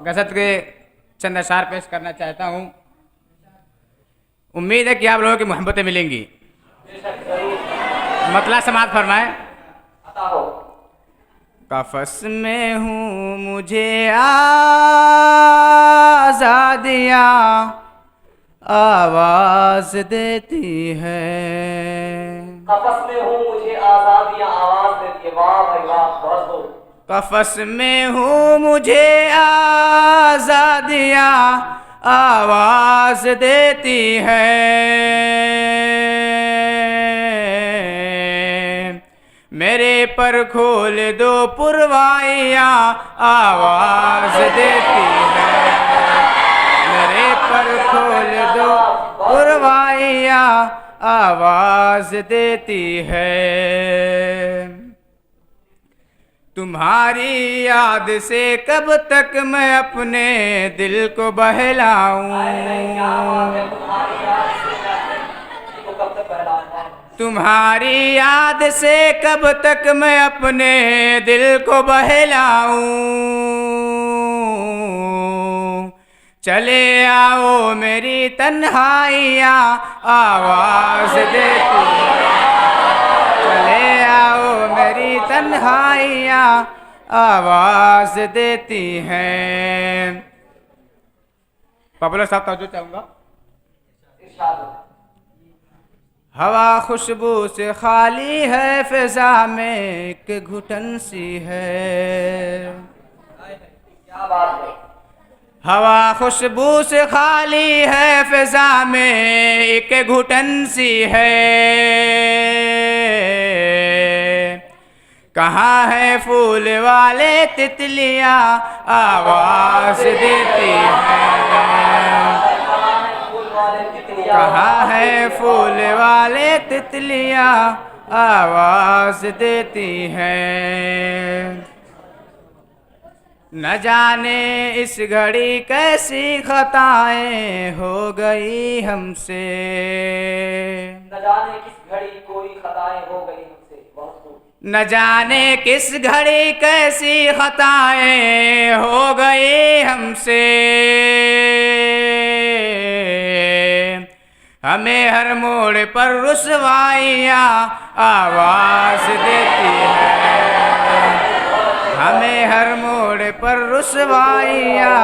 गज़ल के चंद अशार पेश करना चाहता हूँ। उम्मीद है कि आप लोगों की मोहब्बतें मिलेंगी। मतला समात फरमाए। कफस में हूँ मुझे आज़ादियाँ आवाज देती है। कफस में हूँ मुझे आज़ादियाँ आवाज देती है। वाह भाई वाह, बहुत खूब। कफस में हूँ मुझे आज़ादियाँ आवाज देती है। मेरे पर खोल दो पुरवाइयाँ आवाज देती है। मेरे पर खोल दो पुरवाइयाँ आवाज देती है। तुम्हारी याद से कब तक मैं अपने दिल को बहलाऊं। तुम्हारी याद से कब तक मैं अपने दिल को बहलाऊं। चले आओ मेरी तन्हाइयाँ आवाज देती है। चले आओ मेरी तन्हाइयाँ आवाज देती हैं। पॉपुलर साहब तवज्जो चाहूँगा। हवा खुशबू से खाली है, फिजा में एक घुटन सी है। क्या बात है। हवा खुशबू से खाली है, फिजा में एक घुटन सी है। कहाँ है फूल वाले तितलियाँ आवाज देती हैं। कहाँ है फूल वाले तितलियाँ आवाज देती हैं। न जाने इस घड़ी कैसी खताएं हो गई हमसे। न जाने किस घड़ी कोई खताएं हो गई हमसे। बहुत खूब। न जाने किस घड़ी कैसी खताएं हो गई हमसे। हमें हर मोड़ पर रुसवाइयाँ आवाज देती है। हमें हर मोड़ पर रुसवाइयाँ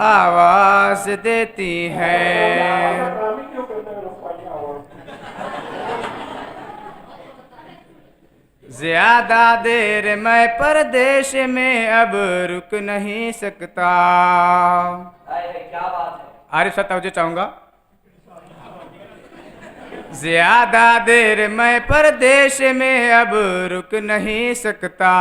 आवाज देती है। ज्यादा देर मैं परदेश में अब रुक नहीं सकता। क्या बात है। आरिफ साहब तवज्जो चाहूँगा। ज्यादा देर मैं परदेश में अब रुक नहीं सकता।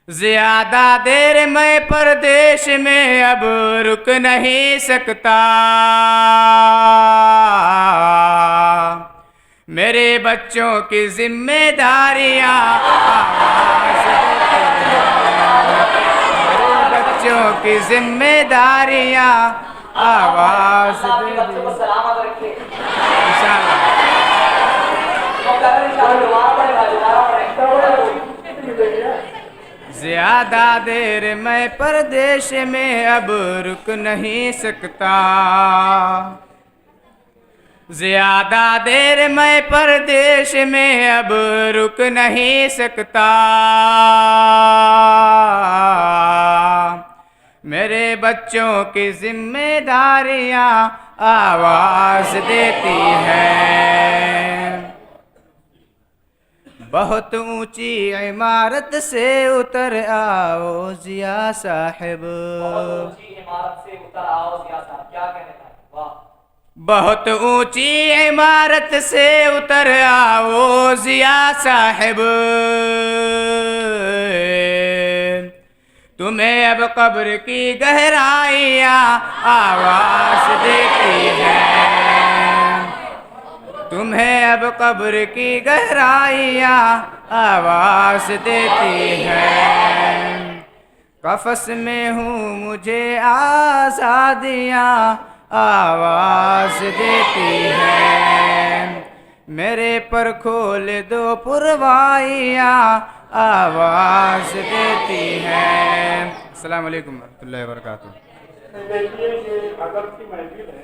ज्यादा देर मैं परदेश में अब रुक नहीं सकता। मेरे बच्चों की जिम्मेदारियां आवाज देती हैं। मेरे बच्चों की जिम्मेदारियां आवाज देती हैं। सलामत रखिए। ज्यादा देर मैं परदेश में अब रुक नहीं सकता। ज्यादा देर मैं परदेश में अब रुक नहीं सकता। मेरे बच्चों की जिम्मेदारियां आवाज देती हैं। बहुत ऊंची इमारत से उतर आओ जिया साहिब। बहुत ऊंची इमारत से उतर आओ जिया साहब। क्या कहने का। वाह। बहुत ऊंची इमारत से उतर आओ जिया साहिब। तुम्हें अब कब्र की गहराइयाँ आवाज देती हैं। तुम्हें अब कब्र की गहराइयाँ आवाज देती हैं। कफस में हूँ मुझे आज़ादियाँ आवाज देती हैं। मेरे पर खोल दो पुरवाइयाँ आवाज देती हैं। अस्सलाम वालेकुम रहमतुल्लाहि व बरकातुहू। देखिए ये अदब की महफिल है,